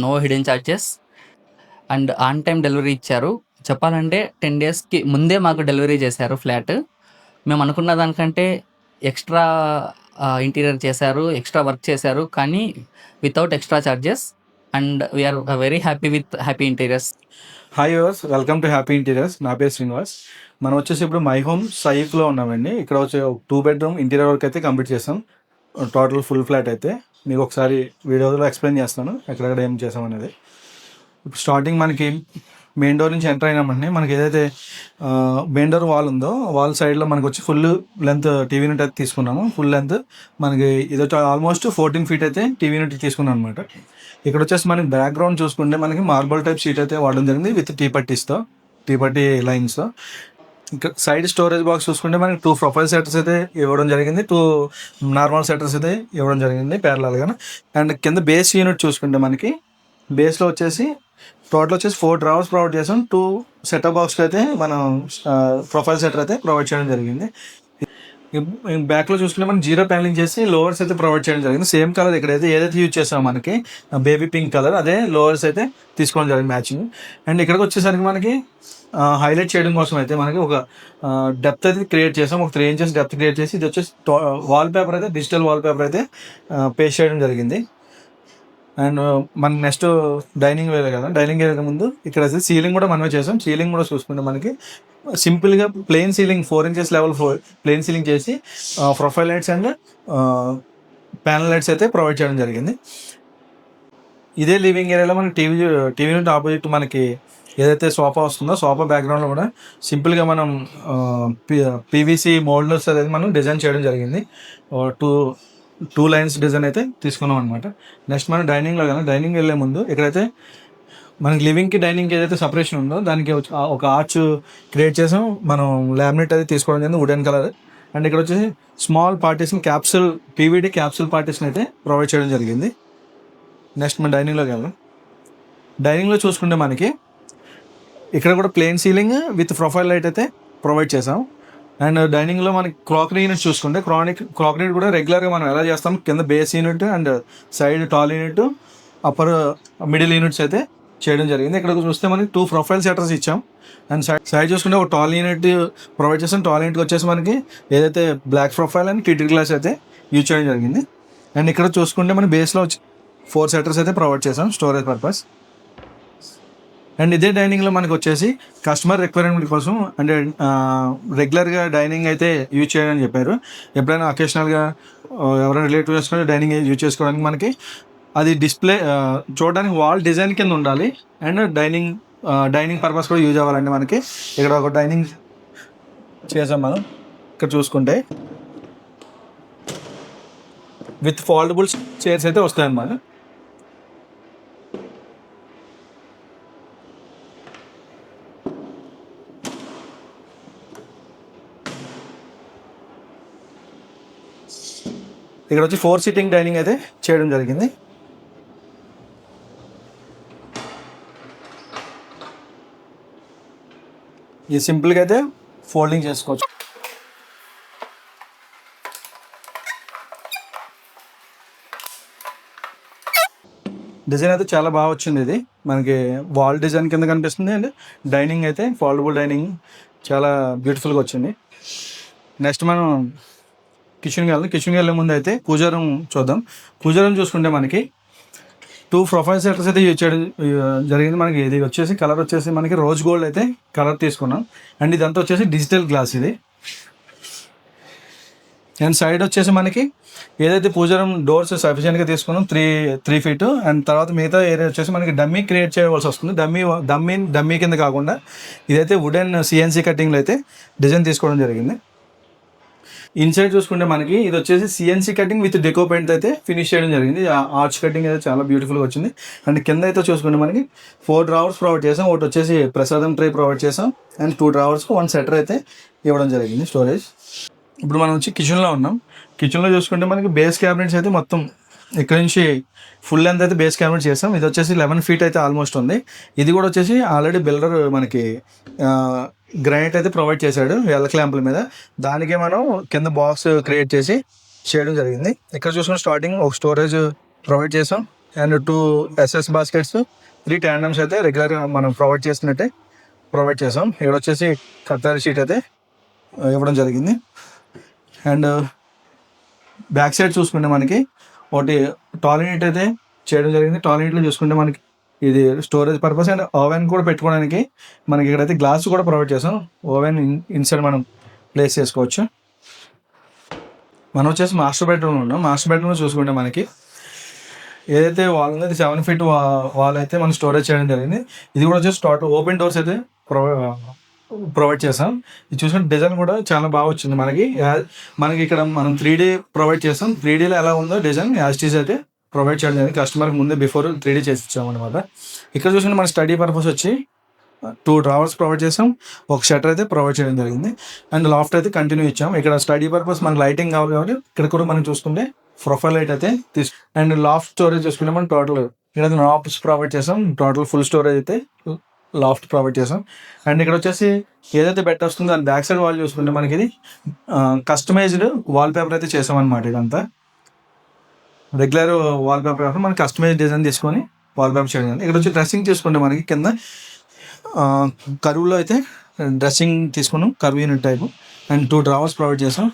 No hidden charges and on time delivery ఇచ్చారు. చెప్పాలంటే 10 డేస్‌కి ముందే మాకు డెలివరీ చేశారు ఫ్లాట్. మేము అనుకున్న దానికంటే ఎక్స్‌ట్రా ఇంటీరియర్ చేశారు. ఎక్స్‌ట్రా వర్క్ చేశారు. కానీ without extra charges and we are very happy with happy interiors. Hi viewers, welcome to happy interiors. నా పేరు శ్రీనివాస్. మనం వచ్చేసి ఇప్పుడు మై హోమ్ సైఫ్లో ఉన్నామండి. ఇక్కడ వచ్చి 2 బెడ్రూమ్ ఇంటీరియర్ వర్క్ అయితే కంప్లీట్ చేస్తాం. టోటల్ ఫుల్ ఫ్లాట్ అయితే మీకు ఒకసారి వీడియోలో ఎక్స్ప్లెయిన్ చేస్తాను ఎక్కడెక్కడ ఏం చేసాం అనేది. ఇప్పుడు స్టార్టింగ్ మనకి మెయిన్ డోర్ నుంచి ఎంటర్ అయినామంటే మనకి ఏదైతే మెయిన్ డోర్ వాల్ ఉందో వాల్ సైడ్లో మనకు వచ్చి ఫుల్ లెంత్ టీవీ యూనిట్ అయితే తీసుకున్నాము. ఫుల్ లెంత్ మనకి ఇది వచ్చి ఆల్మోస్ట్ 14 feet అయితే టీవీ యూనిట్ తీసుకున్నాం అనమాట. ఇక్కడ వచ్చేసి మనకి బ్యాక్గ్రౌండ్ చూసుకుంటే మనకి మార్బల్ టైప్ షీట్ అయితే వాడడం జరిగింది విత్ టీ పట్టీ లైన్స్తో. ఇక్కడ సైడ్ స్టోరేజ్ బాక్స్ చూసుకుంటే మనకి 2 ప్రొఫైల్ సెటర్స్ అయితే ఇవ్వడం జరిగింది, 2 నార్మల్ సెటర్స్ అయితే ఇవ్వడం జరిగింది ప్యారలల్గా. అండ్ కింద బేస్ యూనిట్ చూసుకుంటే మనకి బేస్లో వచ్చేసి టోటల్ వచ్చేసి 4 drawers ప్రొవైడ్ చేసాం. 2 సెటప్ బాక్స్లో అయితే మనం ప్రొఫైల్ సెటర్ అయితే ప్రొవైడ్ చేయడం జరిగింది. బ్యాక్లో చూసుకుంటే మనం జీరో ప్యానలింగ్ చేసి లోవర్స్ అయితే ప్రొవైడ్ చేయడం జరిగింది. సేమ్ కలర్ ఇక్కడైతే ఏదైతే యూజ్ చేస్తామో మనకి బేబీ పింక్ కలర్ అదే లోవర్స్ అయితే తీసుకోవడం జరిగింది మ్యాచింగ్. అండ్ ఇక్కడికి వచ్చేసరికి మనకి హైలైట్ చేయడం కోసం అయితే మనకి ఒక డెప్త్ అయితే క్రియేట్ చేసాం. ఒక 3 inches డెప్త్ క్రియేట్ చేసి ఇది వచ్చేసి వాల్ పేపర్ అయితే డిజిటల్ వాల్ పేపర్ అయితే పేస్ట్ చేయడం జరిగింది. అండ్ మన నెక్స్ట్ డైనింగ్ ఏరియా కదా, డైనింగ్ ఏరియా ముందు ఇక్కడ సీలింగ్ కూడా మనమే చేసాం. సీలింగ్ కూడా చూసుకుంటే మనకి సింపుల్గా plain ceiling 4 inches level plain ceiling చేసి profile lights and panel lights అయితే ప్రొవైడ్ చేయడం జరిగింది. ఇదే లివింగ్ ఏరియాలో మనకి టీవీ యూనిట్ ఆపోజిట్ మనకి ఏదైతే సోఫా వస్తుందో సోఫా బ్యాక్గ్రౌండ్లో కూడా సింపుల్గా మనం పీవీసీ మోల్డర్స్ అనేది మనం డిజైన్ చేయడం జరిగింది. టూ లైన్స్ డిజైన్ అయితే తీసుకున్నాం అనమాట. నెక్స్ట్ మనం డైనింగ్లో కానీ డైనింగ్ వెళ్ళే ముందు ఇక్కడైతే మనకి లివింగ్కి డైనింగ్కి ఏదైతే సపరేషన్ ఉందో దానికి ఒక ఆర్చ్ క్రియేట్ చేసాం. మనం లామినేట్ అయితే తీసుకోవడం జరిగింది వుడెన్ కలర్. అండ్ ఇక్కడ వచ్చేసి small partition capsule PVD capsule partition అయితే ప్రొవైడ్ చేయడం జరిగింది. నెక్స్ట్ మనం డైనింగ్లోకి వెళ్దాం. డైనింగ్లో చూసుకుంటే మనకి ఇక్కడ కూడా plain ceiling with profile light అయితే ప్రొవైడ్ చేసాం. అండ్ డైనింగ్లో మనకి క్రాకరీ యూనిట్ చూసుకుంటే క్రాకరీ కూడా రెగ్యులర్గా మనం ఎలా చేస్తాం, కింద base unit and side tall unit upper middle units అయితే చేయడం జరిగింది. ఇక్కడ చూస్తే మనకి 2 ప్రొఫైల్ సెటర్స్ ఇచ్చాం. అండ్ సైడ్ చూసుకుంటే ఒక టాల్ యూనిట్ ప్రొవైడ్ చేస్తాం. టాల్ యూనిట్కి వచ్చేసి మనకి ఏదైతే బ్లాక్ ప్రొఫైల్ అండ్ కిటిల్ గ్లాస్ అయితే యూజ్ చేయడం జరిగింది. అండ్ ఇక్కడ చూసుకుంటే మన బేస్లో 4 సెటర్స్ అయితే ప్రొవైడ్ చేసాం స్టోరేజ్ పర్పస్. అండ్ ఇదే డైనింగ్లో మనకి వచ్చేసి కస్టమర్ రిక్వైర్మెంట్ కోసం అంటే రెగ్యులర్గా డైనింగ్ అయితే యూజ్ చేయడానికి చెప్పారు. ఎప్పుడైనా అకేషనల్గా ఎవరైనా రిలేటివ్స్ డైనింగ్ యూజ్ చేసుకోవడానికి మనకి అది డిస్ప్లే చూడడానికి వాల్ డిజైన్ కింద ఉండాలి. అండ్ డైనింగ్ పర్పస్ కూడా యూజ్ అవ్వాలంటే మనకి ఇక్కడ ఒక డైనింగ్ చేసాం మనం. ఇక్కడ చూసుకుంటే విత్ ఫోల్డబుల్ చైర్స్ అయితే వస్తాయన్నమాట. ఇక్కడ వచ్చి 4 sitting డైనింగ్ అయితే చేయడం జరిగింది. ఇది సింపుల్గా అయితే ఫోల్డింగ్ చేసుకోవచ్చు. డిజైన్ అయితే చాలా బాగా వచ్చింది. ఇది మనకి వాల్ డిజైన్ కింద కనిపిస్తుంది. అండ్ డైనింగ్ అయితే ఫోల్డబుల్ డైనింగ్ చాలా బ్యూటిఫుల్గా వచ్చింది. నెక్స్ట్ మనం కిచెన్కి వెళ్ళే ముందు అయితే పూజా రూమ్ చూద్దాం. పూజా రూమ్ చూసుకుంటే మనకి 2 ప్రొఫైల్ సెటర్స్ అయితే యూజ్ చేయడం జరిగింది. మనకి ఇది వచ్చేసి కలర్ వచ్చేసి మనకి రోజ్ గోల్డ్ అయితే కలర్ తీసుకున్నాం. అండ్ ఇదంతా వచ్చేసి డిజిటల్ గ్లాస్ ఇది. అండ్ సైడ్ వచ్చేసి మనకి ఏదైతే పూజా రూమ్ డోర్స్ సఫిషియెంట్గా తీసుకున్నాం 3 feet. అండ్ తర్వాత మిగతా ఏరియా వచ్చేసి మనకి డమ్మీ క్రియేట్ చేయవలసి వస్తుంది. డమ్మీ కింద కాకుండా ఇదైతే వుడెన్ సిఎన్సీ కటింగ్లో అయితే డిజైన్ తీసుకోవడం జరిగింది. ఇన్సైడ్ చూసుకుంటే మనకి ఇది వచ్చేసి CNC cutting with deco paint అయితే ఫినిష్ చేయడం జరిగింది. ఆర్చ్ కటింగ్ అయితే చాలా బ్యూటిఫుల్గా వచ్చింది. అండ్ కింద అయితే చూసుకుంటే మనకి 4 drawers ప్రొవైడ్ చేసాం. ఒకటి వచ్చేసి ప్రసాదం ట్రే ప్రొవైడ్ చేసాం. అండ్ 2 drawers 1 setter అయితే ఇవ్వడం జరిగింది స్టోరేజ్. ఇప్పుడు మనం వచ్చి కిచెన్లో ఉన్నాం. కిచెన్లో చూసుకుంటే మనకి బేస్ క్యాబినెట్స్ అయితే మొత్తం ఇక్కడ నుంచి ఫుల్ లెంత్ అయితే బేస్ క్యాబినెట్ చేసాం. ఇది వచ్చేసి 11 feet అయితే ఆల్మోస్ట్ ఉంది. ఇది కూడా వచ్చేసి ఆల్రెడీ బిల్డర్ మనకి గ్రానైట్ అయితే ప్రొవైడ్ చేశాడు ఎల్ క్లాంపుల మీద. దానికే మనం కింద బాక్స్ క్రియేట్ చేసి చేయడం జరిగింది. ఇక్కడ చూసుకుని స్టార్టింగ్ ఒక స్టోరేజ్ ప్రొవైడ్ చేసాం. అండ్ 2 SS బాస్కెట్స్, 3 ట్యాండమ్స్ అయితే రెగ్యులర్గా మనం ప్రొవైడ్ చేసినట్టే ప్రొవైడ్ చేసాం. ఇక్కడ వచ్చేసి కత్తెర షీట్ అయితే ఇవ్వడం జరిగింది. అండ్ బ్యాక్ సైడ్ చూసుకుంటే మనకి ఒకటి టాయిలెట్ అయితే చేయడం జరిగింది. టాయిలెట్లో చూసుకుంటే మనకి ఇది స్టోరేజ్ పర్పస్ అండ్ ఓవెన్ కూడా పెట్టుకోవడానికి మనకి ఇక్కడైతే గ్లాస్ కూడా ప్రొవైడ్ చేసాం. ఓవెన్ ఇన్సైడ్ మనం ప్లేస్ చేసుకోవచ్చు. మనం వచ్చేసి మాస్టర్ బెడ్రూమ్ ఉన్నాం. మాస్టర్ బెడ్రూమ్ చూసుకుంటే మనకి ఏదైతే వాల్ ఉందో 7 feet వాల్ అయితే మనం స్టోరేజ్ చేయడం జరిగింది. ఇది కూడా వచ్చేసి టోటల్ ఓపెన్ డోర్స్ అయితే ప్రొవైడ్ చేసాం. ఇది చూసుకుంటే డిజైన్ కూడా చాలా బాగా వచ్చింది మనకి ఇక్కడ మనం 3D ప్రొవైడ్ చేసాం. 3Dలో ఎలా ఉందో డిజైన్ యాస్టీస్ అయితే ప్రొవైడ్ చేయడం జరిగింది. కస్టమర్కి ముందే బిఫోర్ 3D చేసి ఇచ్చాం అనమాట. ఇక్కడ చూసుకుంటే మన స్టడీ పర్పస్ వచ్చి 2 డ్రావర్స్ ప్రొవైడ్ చేసాం. ఒక షటర్ అయితే ప్రొవైడ్ చేయడం జరిగింది. అండ్ లాఫ్ట్ అయితే కంటిన్యూ ఇచ్చాం. ఇక్కడ స్టడీ పర్పస్ మనకి లైటింగ్ కావాలి కాబట్టి ఇక్కడ కూడా మనం చూసుకుంటే ప్రొఫైల్ లైట్ అయితే అండ్ లాఫ్ట్ స్టోరేజ్ చూసుకుంటే మనం టోటల్ ఇక్కడ నాప్స్ ప్రొవైడ్ చేసాం. టోటల్ ఫుల్ స్టోరేజ్ అయితే లాఫ్ట్ ప్రొవైడ్ చేసాం. అండ్ ఇక్కడ వచ్చేసి ఏదైతే బెడ్ వస్తుందో దాని బ్యాక్ సైడ్ వాల్ చూసుకుంటే మనకి ఇది కస్టమైజ్డ్ వాల్ పేపర్ అయితే చేసాం అనమాట. ఇదంతా రెగ్యులర్ వాల్ పేపర్ కాకుండా మనకి కస్టమైజ్ డిజైన్ తీసుకొని వాల్ పేపర్ చేయడం. ఇక్కడ వచ్చి డ్రెస్సింగ్ చూసుకుంటే మనకి కింద కరువులో అయితే డ్రెస్సింగ్ తీసుకున్నాం, కరువు unit type. And 2 drawers provide చేసాం.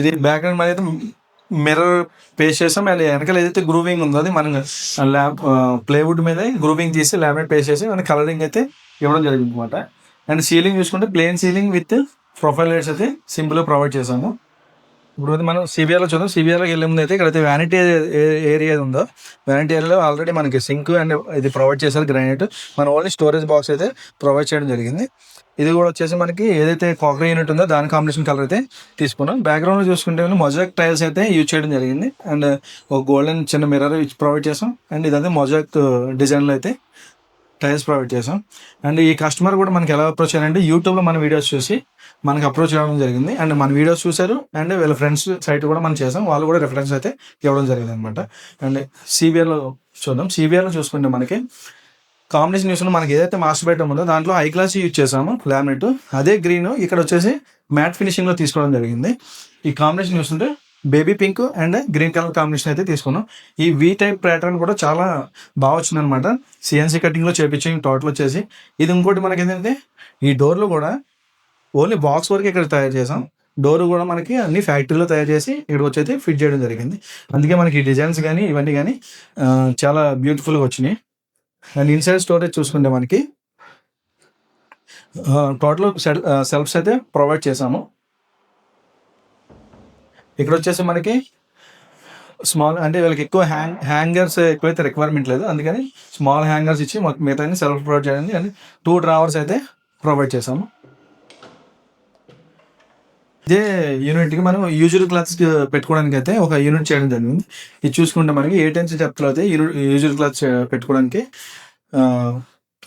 ఇది బ్యాక్ అండ్ మీద అయితే మిర్రర్ పేస్ట్ చేసాం. అండ్ వెనకాల ఏదైతే గ్రూవింగ్ ఉందో అది మనం ప్లేవుడ్ మీద గ్రూవింగ్ తీసి లామినేట్ పేస్ట్ చేసి మన కలరింగ్ అయితే ఇవ్వడం జరిగింది అనమాట. అండ్ సీలింగ్ చూసుకుంటే plain ceiling with profile lights అయితే సింపుల్గా ప్రొవైడ్ చేసాము. ఇప్పుడు మనం సిబిఆర్లో చూద్దాం. సిబిఆర్లోకి వెళ్ళే ముందు అయితే ఇక్కడైతే వ్యానిటీ ఏరియా ఉందో వ్యానిటీ ఏరియాలో ఆల్రెడీ మనకి సింక్ అండ్ ఇది ప్రొవైడ్ చేశారు గ్రానైట్. మన ఓన్లీ స్టోరేజ్ బాక్స్ అయితే ప్రొవైడ్ చేయడం జరిగింది. ఇది కూడా వచ్చేసి మనకి ఏదైతే కాక్రీ యూనిట్ ఉందో దాని కాంబినేషన్ కలర్ అయితే తీసుకున్నాం. బ్యాక్గ్రౌండ్లో చూసుకుంటే మొజాక్ టైల్స్ అయితే యూజ్ చేయడం జరిగింది. అండ్ ఒక గోల్డెన్ చిన్న మిర్రర్ ప్రొవైడ్ చేసాం. అండ్ ఇదంతా మొజాక్ డిజైన్లో అయితే టైల్స్ ప్రొవైడ్ చేసాం. అండ్ ఈ కస్టమర్ కూడా మనకి ఎలా అప్రోచ్ అయ్యారంటే యూట్యూబ్లో మన వీడియోస్ చూసి మనకి అప్రోచ్ అవ్వడం జరిగింది. అండ్ మన వీడియోస్ చూశారు అండ్ వీళ్ళ ఫ్రెండ్స్ సైట్ కూడా మనం చేసాం. వాళ్ళు కూడా రిఫరెన్స్ అయితే ఇవ్వడం జరిగింది అనమాట. అండ్ సిబిఆర్లో చూద్దాం. సిబిఆర్లో చూసుకుంటే మనకి కాంబినేషన్ చూసుకుంటే మనకి ఏదైతే మాస్టర్ బెడ్రూమ్ ఉందో దాంట్లో హై క్లాస్ యూజ్ చేసాము లామినేట్. అదే గ్రీన్ ఇక్కడ వచ్చేసి మ్యాట్ ఫినిషింగ్లో తీసుకోవడం జరిగింది. ఈ కాంబినేషన్ చూస్తుంటే baby pink and green colour combination అయితే తీసుకున్నాం. ఈ వి టైప్ ప్యాటర్న్ కూడా చాలా బాగా వచ్చింది అనమాట. సిఎన్సీ కటింగ్లో చేపించి టోటల్ వచ్చేసి ఇది ఇంకోటి మనకి ఏంటంటే ఈ డోర్లో కూడా ఓన్లీ బాక్స్ వరకు ఇక్కడ తయారు చేసాం. డోర్ కూడా మనకి అన్ని ఫ్యాక్టరీలో తయారు చేసి ఇక్కడ వచ్చి అయితే ఫిట్ చేయడం జరిగింది. అందుకే మనకి డిజైన్స్ కానీ ఇవన్నీ కానీ చాలా బ్యూటిఫుల్గా వచ్చినాయి. అండ్ ఇన్సైడ్ స్టోరేజ్ చూసుకుంటే మనకి టోటల్ సెల్ఫ్స్ అయితే ప్రొవైడ్ చేసాము. ఇక్కడ వచ్చేసి మనకి స్మాల్ అంటే వీళ్ళకి ఎక్కువ హ్యాంగర్స్ ఎక్కువైతే రిక్వైర్మెంట్ లేదు, అందుకని స్మాల్ హ్యాంగర్స్ ఇచ్చి మిగతా సెల్ఫ్ ప్రొవైడ్ చేయండి. అండ్ 2 డ్రావర్స్ అయితే ప్రొవైడ్ చేసాము. ఇదే యూనిట్కి మనం యూజువల్ క్లాత్స్ పెట్టుకోవడానికి అయితే ఒక యూనిట్ చేయడం జరిగింది. ఇది చూసుకుంటే మనకి 8 inch డెప్త్లో అయితే యూజువల్ క్లాత్స్ పెట్టుకోవడానికి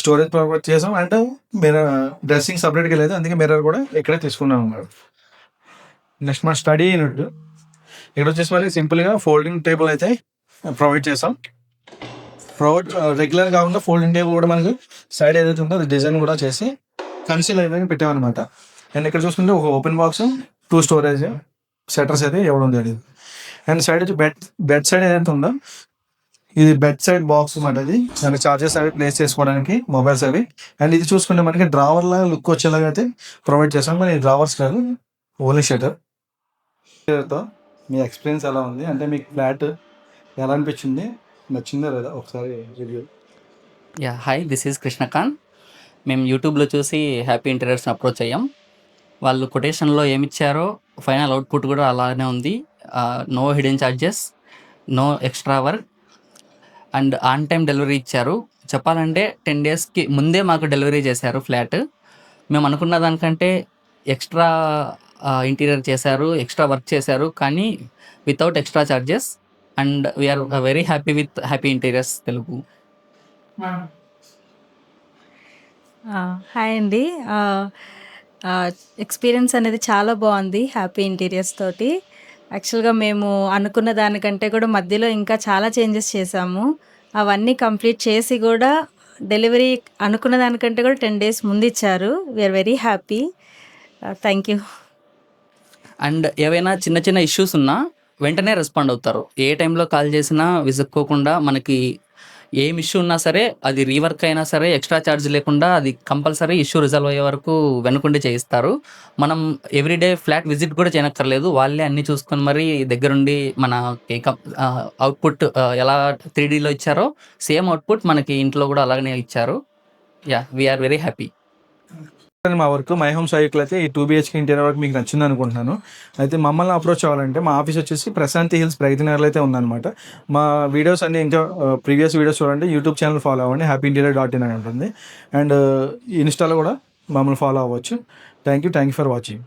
స్టోరేజ్ ప్రొవైడ్ చేసాం. అండ్ మిర్రర్ డ్రెస్సింగ్ సపరేట్గా లేదు, అందుకే మిర్రర్ కూడా ఇక్కడే తీసుకున్నాం అన్నమాట. నెక్స్ట్ మన స్టడీ యూనిట్ ఇక్కడ వచ్చేసి మనకి సింపుల్గా ఫోల్డింగ్ టేబుల్ అయితే ప్రొవైడ్ చేసాం. రెగ్యులర్ కాకుండా ఫోల్డింగ్ టేబుల్ కూడా మనకి సైడ్ ఏదైతే ఉందో అది డిజైన్ కూడా చేసి కన్సీల్ అయితే పెట్టామన్నమాట. అండ్ ఇక్కడ చూసుకుంటే ఒక ఓపెన్ బాక్స్ 2 స్టోరేజ్ సెటర్స్ అయితే ఇవ్వడం జరిగింది. అండ్ సైడ్ వచ్చి బెడ్ సైడ్ ఏదైతే ఉందో ఇది బెడ్ సైడ్ బాక్స్ అన్నమాట. ఇది దానికి చార్జెస్ అవి ప్లేస్ చేసుకోవడానికి మొబైల్స్ అవి. అండ్ ఇది చూసుకుంటే మనకి డ్రావర్ లాగా లుక్ వచ్చేలాగా అయితే ప్రొవైడ్ చేసాం. మరి డ్రావర్స్ కాదు, ఓన్లీ షటర్తో. మీ ఎక్స్పీరియన్స్ ఎలా ఉంది, అంటే మీకు ఫ్లాట్ ఎలా అనిపించింది, నచ్చిందా లేదా ఒకసారి review? Hi, this is Krishnakant. మేము యూట్యూబ్లో చూసి హ్యాపీ ఇంటీరియర్స్ని అప్రోచ్ అయ్యాం. వాళ్ళు కొటేషన్లో ఏమిచ్చారో ఫైనల్ అవుట్పుట్ కూడా అలానే ఉంది. No hidden charges, no extra work and on time delivery ఇచ్చారు. చెప్పాలంటే 10 daysకి ముందే మాకు డెలివరీ చేశారు ఫ్లాట్. మేము అనుకున్న దానికంటే ఎక్స్ట్రా ఇంటీరియర్ చేశారు, ఎక్స్ట్రా వర్క్ చేశారు, కానీ without extra charges. And we are very happy with happy interiors Telugu. Hi అండి. ఎక్స్పీరియన్స్ అనేది చాలా బాగుంది హ్యాపీ ఇంటీరియర్స్ తోటి. యాక్చువల్గా మేము అనుకున్న దానికంటే కూడా మధ్యలో ఇంకా చాలా చేంజెస్ చేసాము. అవన్నీ కంప్లీట్ చేసి కూడా డెలివరీ అనుకున్న దానికంటే కూడా 10 days ముందు ఇచ్చారు. We are very happy. Thank you. And ఏవైనా చిన్న చిన్న ఇష్యూస్ ఉన్నా వెంటనే రెస్పాండ్ అవుతారు. ఏ టైంలో కాల్ చేసినా విసుక్కోకుండా మనకి ఏం ఇష్యూ ఉన్నా సరే, అది రీవర్క్ అయినా సరే ఎక్స్‌ట్రా చార్జ్ లేకుండా అది కంపల్సరీ ఇష్యూ రిజాల్వ్ అయ్యే వరకు వెనకుండి చేయిస్తారు. మనం ఎవ్రీడే ఫ్లాట్ విజిట్ కూడా చేయనక్కర్లేదు. వాళ్ళే అన్నీ చూసుకొని మరి దగ్గరుండి మన అవుట్‌పుట్ ఎలా 3డీలో ఇచ్చారో సేమ్ అవుట్‌పుట్ మనకి ఇంట్లో కూడా అలాగనే ఇచ్చారు. Yeah! We are very happy. మా వర్క్ మై హోమ్ సైకిల్ అయితే ఈ 2 BHK ఇంటీరియర్ వర్క్ మీకు నచ్చింది అనుకుంటున్నాను. అయితే మమ్మల్ని అప్రోచ్ అవ్వాలంటే మా ఆఫీస్ వచ్చేసి ప్రశాంతి హిల్స్ ప్రగతి నగర్లో అయితే ఉందన్నమాట. మా వీడియోస్ అన్ని ఇంకా ప్రీవియస్ వీడియోస్ చూడండి. యూట్యూబ్ ఛానల్ ఫాలో అవ్వండి, happyinterior.in అని ఉంటుంది. అండ్ ఇన్స్టాలో కూడా మమ్మల్ని ఫాలో అవ్వచ్చు. Thank you for watching.